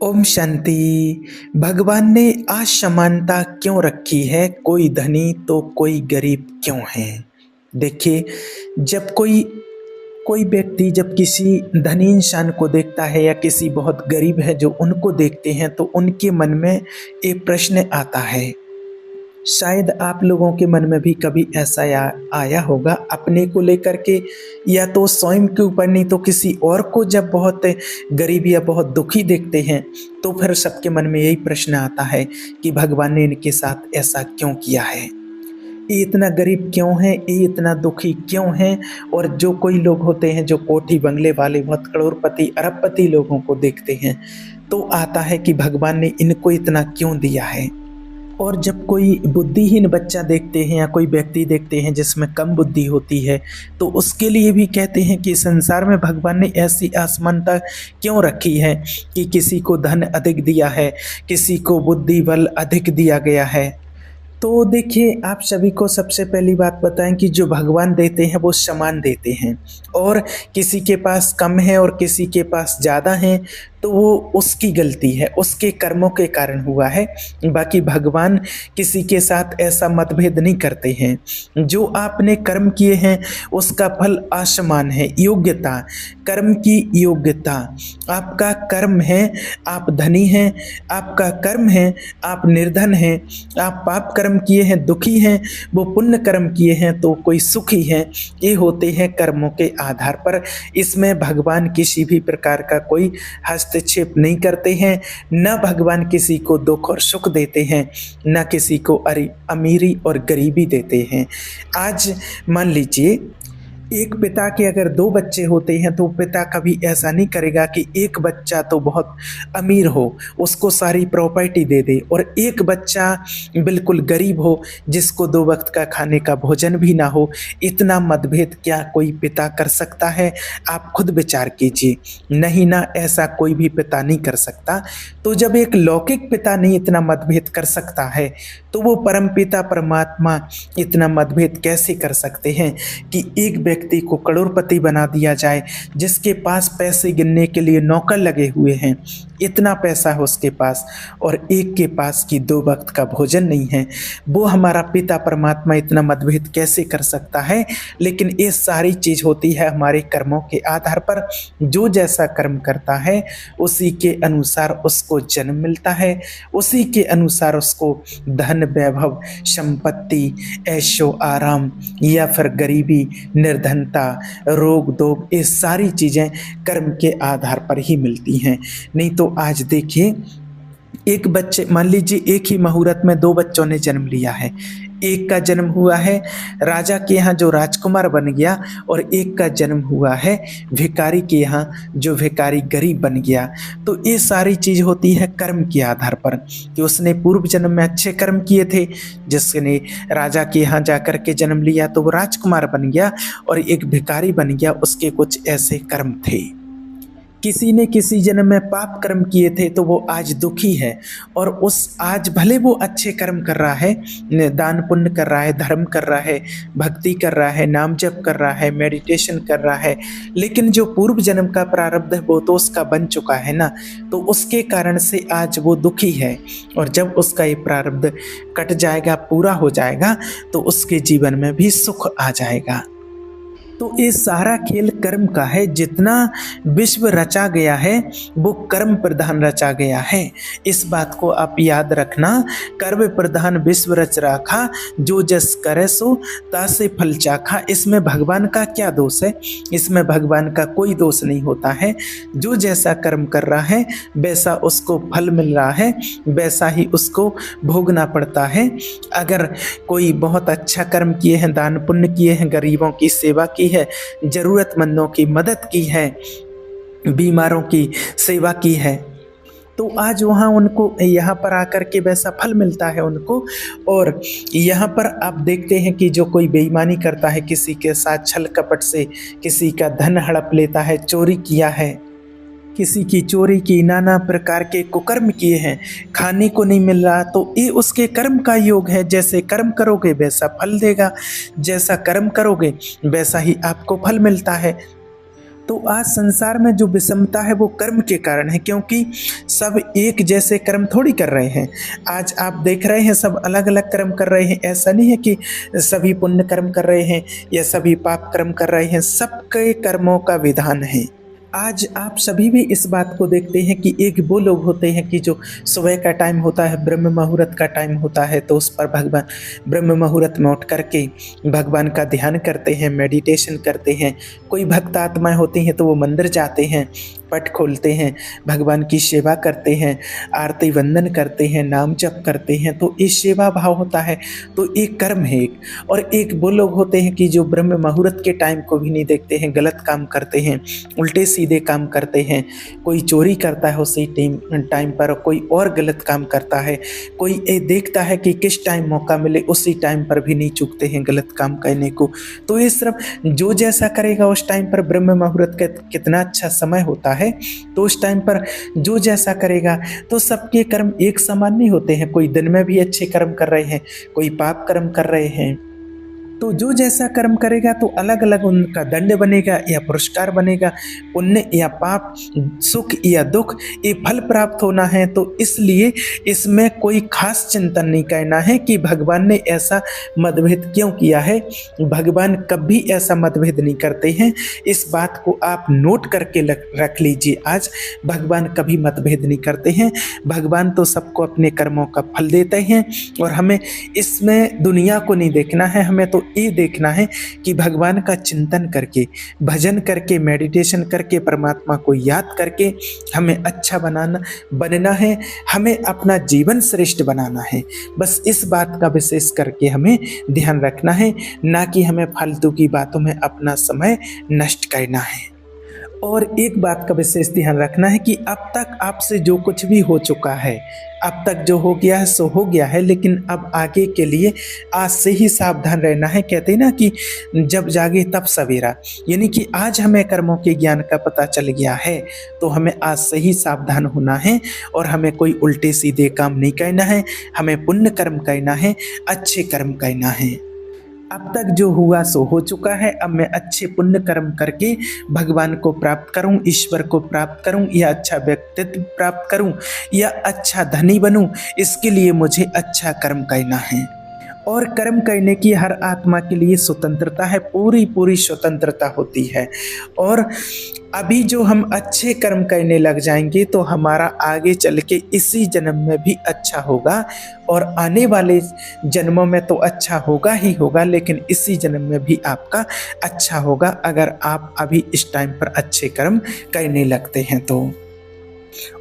ओम शांति। भगवान ने असमानता क्यों रखी है? कोई धनी तो कोई गरीब क्यों है? देखिए, जब कोई कोई व्यक्ति जब किसी धनी इंसान को देखता है या किसी बहुत गरीब है जो उनको देखते हैं तो उनके मन में एक प्रश्न आता है। शायद आप लोगों के मन में भी कभी ऐसा आया होगा अपने को लेकर के, या तो स्वयं के ऊपर नहीं तो किसी और को जब बहुत गरीब या बहुत दुखी देखते हैं तो फिर सबके मन में यही प्रश्न आता है कि भगवान ने इनके साथ ऐसा क्यों किया है, ये इतना गरीब क्यों है, ये इतना दुखी क्यों है। और जो कोई लोग होते हैं जो कोठी बंगले वाले बहुत करोड़पति अरबपति लोगों को देखते हैं तो आता है कि भगवान ने इनको इतना क्यों दिया है। और जब कोई बुद्धिहीन बच्चा देखते हैं या कोई व्यक्ति देखते हैं जिसमें कम बुद्धि होती है तो उसके लिए भी कहते हैं कि संसार में भगवान ने ऐसी असमानता क्यों रखी है कि किसी को धन अधिक दिया है, किसी को बुद्धि बल अधिक दिया गया है। तो देखिए, आप सभी को सबसे पहली बात बताएं कि जो भगवान देते हैं वो समान देते हैं, और किसी के पास कम है और किसी के पास ज़्यादा है तो वो उसकी गलती है, उसके कर्मों के कारण हुआ है। बाकी भगवान किसी के साथ ऐसा मतभेद नहीं करते हैं। जो आपने कर्म किए हैं उसका फल आसमान है। योग्यता, कर्म की योग्यता, आपका कर्म है आप धनी हैं, आपका कर्म है आप निर्धन हैं, आप पाप कर्म किए हैं दुखी हैं, वो पुण्य कर्म किए हैं तो कोई सुखी है। ये होते हैं कर्मों के आधार पर। इसमें भगवान किसी भी प्रकार का कोई हस्तक्षेप नहीं करते हैं। न भगवान किसी को दुख और सुख देते हैं, न किसी को अमीरी और गरीबी देते हैं। आज मान लीजिए, एक पिता के अगर दो बच्चे होते हैं तो पिता कभी ऐसा नहीं करेगा कि एक बच्चा तो बहुत अमीर हो उसको सारी प्रॉपर्टी दे दे और एक बच्चा बिल्कुल गरीब हो जिसको दो वक्त का खाने का भोजन भी ना हो। इतना मतभेद क्या कोई पिता कर सकता है? आप खुद विचार कीजिए। नहीं ना, ऐसा कोई भी पिता नहीं कर सकता। तो जब एक लौकिक पिता नहीं इतना मतभेद कर सकता है तो वो परम पिता परमात्मा इतना मतभेद कैसे कर सकते हैं कि एक व्यक्ति को करोड़पति बना दिया जाए जिसके पास पैसे गिनने के लिए नौकर लगे हुए हैं, इतना पैसा है उसके पास, और एक के पास की दो वक्त का भोजन नहीं है। वो हमारा पिता परमात्मा इतना मतभेद कैसे कर सकता है? लेकिन ये सारी चीज़ होती है हमारे कर्मों के आधार पर। जो जैसा कर्म करता है उसी के अनुसार उसको जन्म मिलता है, उसी के अनुसार उसको धन वैभव संपत्ति ऐशो आराम या फिर गरीबी निर्धनता रोग दोग, ये सारी चीज़ें कर्म के आधार पर ही मिलती हैं। नहीं तो आज देखिए, एक बच्चे मान लीजिए एक ही मुहूर्त में दो बच्चों ने जन्म लिया है। एक का जन्म हुआ है राजा के यहाँ जो राजकुमार बन गया, और एक का जन्म हुआ है भिखारी के यहाँ जो भिखारी गरीब बन गया। तो ये सारी चीज़ होती है कर्म के आधार पर कि उसने पूर्व जन्म में अच्छे कर्म किए थे, जिसने राजा के यहाँ जाकर के जन्म लिया तो वो राजकुमार बन गया, और एक भिखारी बन गया उसके कुछ ऐसे कर्म थे। किसी ने किसी जन्म में पाप कर्म किए थे तो वो आज दुखी है, और उस आज भले वो अच्छे कर्म कर रहा है, दान पुण्य कर रहा है, धर्म कर रहा है, भक्ति कर रहा है, नाम जप कर रहा है, मेडिटेशन कर रहा है, लेकिन जो पूर्व जन्म का प्रारब्ध है वो तो उसका बन चुका है ना, तो उसके कारण से आज वो दुखी है। और जब उसका ये प्रारब्ध कट जाएगा, पूरा हो जाएगा, तो उसके जीवन में भी सुख आ जाएगा। तो ये सारा खेल कर्म का है। जितना विश्व रचा गया है वो कर्म प्रधान रचा गया है। इस बात को आप याद रखना। कर्म प्रधान विश्व रच राखा, जो जस करे सो तासे फल चाखा। इसमें भगवान का क्या दोष है? इसमें भगवान का कोई दोष नहीं होता है। जो जैसा कर्म कर रहा है वैसा उसको फल मिल रहा है, वैसा ही उसको भोगना पड़ता है। अगर कोई बहुत अच्छा कर्म किए हैं, दान पुण्य किए हैं, गरीबों की सेवा की है, जरूरतमंदों की मदद की है, बीमारों की सेवा की है, तो आज वहाँ उनको यहाँ पर आकर के वैसा फल मिलता है उनको। और यहाँ पर आप देखते हैं कि जो कोई बेईमानी करता है, किसी के साथ छल कपट से किसी का धन हड़प लेता है, चोरी किया है, किसी की चोरी की, नाना प्रकार के कुकर्म किए हैं, खाने को नहीं मिल रहा, तो ये उसके कर्म का योग है। जैसे कर्म करोगे वैसा फल देगा, जैसा कर्म करोगे वैसा ही आपको फल मिलता है। तो आज संसार में जो विषमता है वो कर्म के कारण है, क्योंकि सब एक जैसे कर्म थोड़ी कर रहे हैं। आज आप देख रहे हैं सब अलग अलग कर्म कर रहे हैं। ऐसा नहीं है कि सभी पुण्य कर्म कर रहे हैं या सभी पाप कर्म कर रहे हैं, सबके कर्मों का विधान है। आज आप सभी भी इस बात को देखते हैं कि एक वो लोग होते हैं कि जो सुबह का टाइम होता है, ब्रह्म मुहूर्त का टाइम होता है, तो उस पर भगवान ब्रह्म मुहूर्त में उठ करके भगवान का ध्यान करते हैं, मेडिटेशन करते हैं। कोई भक्त आत्माएं होती हैं तो वो मंदिर जाते हैं, पट खोलते हैं, भगवान की सेवा करते हैं, आरती वंदन करते हैं, नाम जप करते हैं। तो ये सेवा भाव होता है, तो एक कर्म है एक। और एक वो लोग होते हैं कि जो ब्रह्म मुहूर्त के टाइम को भी नहीं देखते हैं, गलत काम करते हैं, उल्टे सीधे काम करते हैं। कोई चोरी करता है उसी टाइम पर, कोई और गलत काम करता है, कोई ये देखता है कि किस टाइम मौका मिले उसी टाइम पर भी नहीं चूकते हैं गलत काम करने को। तो ये सिर्फ जो जैसा करेगा उस टाइम पर, ब्रह्म मुहूर्त का कितना अच्छा समय होता है, तो उस टाइम पर जो जैसा करेगा। तो सबके कर्म एक समान नहीं होते हैं। कोई दिन में भी अच्छे कर्म कर रहे हैं, कोई पाप कर्म कर रहे हैं। तो जो जैसा कर्म करेगा तो अलग अलग उनका दंड बनेगा या पुरस्कार बनेगा। पुण्य या पाप, सुख या दुख, ये फल प्राप्त होना है। तो इसलिए इसमें कोई खास चिंतन नहीं करना है कि भगवान ने ऐसा मतभेद क्यों किया है। भगवान कभी ऐसा मतभेद नहीं करते हैं। इस बात को आप नोट करके रख लीजिए। आज भगवान कभी मतभेद नहीं करते हैं। भगवान तो सबको अपने कर्मों का फल देते हैं, और हमें इसमें दुनिया को नहीं देखना है। हमें तो ये देखना है कि भगवान का चिंतन करके, भजन करके, मेडिटेशन करके, परमात्मा को याद करके हमें अच्छा बनना है। हमें अपना जीवन श्रेष्ठ बनाना है। बस इस बात का विशेष करके हमें ध्यान रखना है, ना कि हमें फालतू की बातों में अपना समय नष्ट करना है। और एक बात का विशेष ध्यान रखना है कि अब तक आपसे जो कुछ भी हो चुका है, अब तक जो हो गया है सो हो गया है, लेकिन अब आगे के लिए आज से ही सावधान रहना है। कहते हैं ना कि जब जागे तब सवेरा, यानी कि आज हमें कर्मों के ज्ञान का पता चल गया है, तो हमें आज से ही सावधान होना है। और हमें कोई उल्टे सीधे काम नहीं करना है। हमें पुण्य कर्म करना है, अच्छे कर्म करना है। अब तक जो हुआ सो हो चुका है। अब मैं अच्छे पुण्य कर्म करके भगवान को प्राप्त करूं, ईश्वर को प्राप्त करूं, या अच्छा व्यक्तित्व प्राप्त करूं, या अच्छा धनी बनूं, इसके लिए मुझे अच्छा कर्म करना है। और कर्म करने की हर आत्मा के लिए स्वतंत्रता है, पूरी पूरी स्वतंत्रता होती है। और अभी जो हम अच्छे कर्म करने लग जाएंगे तो हमारा आगे चल के इसी जन्म में भी अच्छा होगा, और आने वाले जन्मों में तो अच्छा होगा ही होगा, लेकिन इसी जन्म में भी आपका अच्छा होगा अगर आप अभी इस टाइम पर अच्छे कर्म करने लगते हैं तो।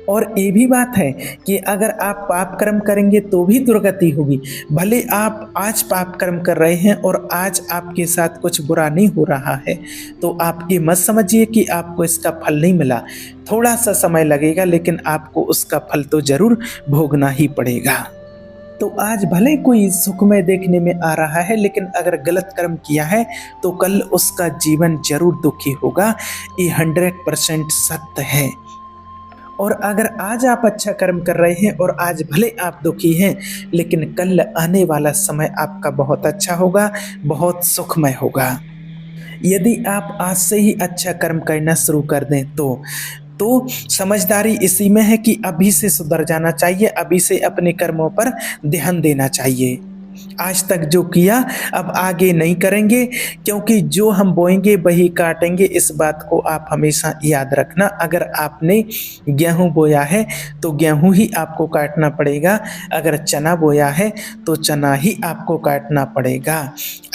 और ये भी बात है कि अगर आप पाप कर्म करेंगे तो भी दुर्गति होगी। भले आप आज पाप कर्म कर रहे हैं और आज आपके साथ कुछ बुरा नहीं हो रहा है, तो आप ये मत समझिए कि आपको इसका फल नहीं मिला। थोड़ा सा समय लगेगा, लेकिन आपको उसका फल तो जरूर भोगना ही पड़ेगा। तो आज भले कोई सुखमय देखने में आ रहा है, लेकिन अगर गलत कर्म किया है तो कल उसका जीवन जरूर दुखी होगा। ये 100% सत्य है। और अगर आज आप अच्छा कर्म कर रहे हैं और आज भले आप दुखी हैं, लेकिन कल आने वाला समय आपका बहुत अच्छा होगा, बहुत सुखमय होगा। यदि आप आज से ही अच्छा कर्म करना शुरू कर दें तो समझदारी इसी में है कि अभी से सुधर जाना चाहिए, अभी से अपने कर्मों पर ध्यान देना चाहिए। आज तक जो किया अब आगे नहीं करेंगे, क्योंकि जो हम बोएंगे वही काटेंगे। इस बात को आप हमेशा याद रखना। अगर आपने गेहूं बोया है तो गेहूं ही आपको काटना पड़ेगा, अगर चना बोया है तो चना ही आपको काटना पड़ेगा।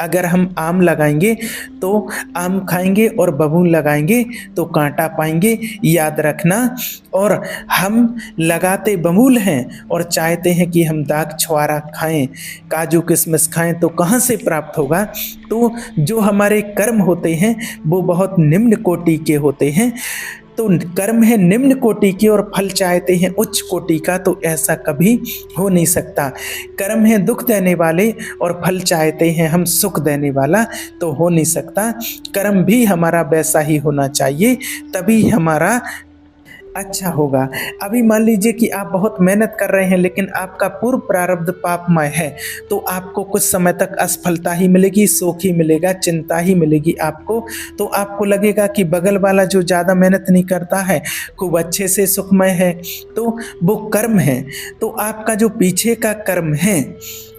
अगर हम आम लगाएंगे तो आम खाएंगे, और बबूल लगाएंगे तो कांटा पाएंगे, याद रखना। और हम लगाते बबूल हैं और चाहते हैं कि हम दाग छुआरा खाएं, काजू किशमिश खाएं, तो कहाँ से प्राप्त होगा। तो जो हमारे कर्म होते हैं वो बहुत निम्न कोटि के होते हैं। तो कर्म है निम्न कोटि के और फल चाहते हैं उच्च कोटि का, तो ऐसा कभी हो नहीं सकता। कर्म है दुख देने वाले और फल चाहते हैं हम सुख देने वाला, तो हो नहीं सकता। कर्म भी हमारा वैसा ही होना चाहिए, तभी हमारा अच्छा होगा। अभी मान लीजिए कि आप बहुत मेहनत कर रहे हैं लेकिन आपका पूर्व प्रारब्ध पापमय है, तो आपको कुछ समय तक असफलता ही मिलेगी, शोक ही मिलेगा, चिंता ही मिलेगी आपको। तो आपको लगेगा कि बगल वाला जो ज़्यादा मेहनत नहीं करता है, खूब अच्छे से सुखमय है, तो वो कर्म है। तो आपका जो पीछे का कर्म है,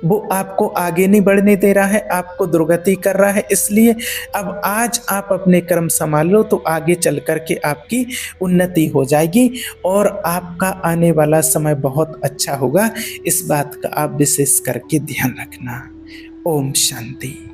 वो आपको आगे नहीं बढ़ने दे रहा है, आपको दुर्गति कर रहा है। इसलिए अब आज आप अपने कर्म संभाल लो, तो आगे चल कर के आपकी उन्नति हो जाएगी और आपका आने वाला समय बहुत अच्छा होगा। इस बात का आप विशेष करके ध्यान रखना। ओम शांति।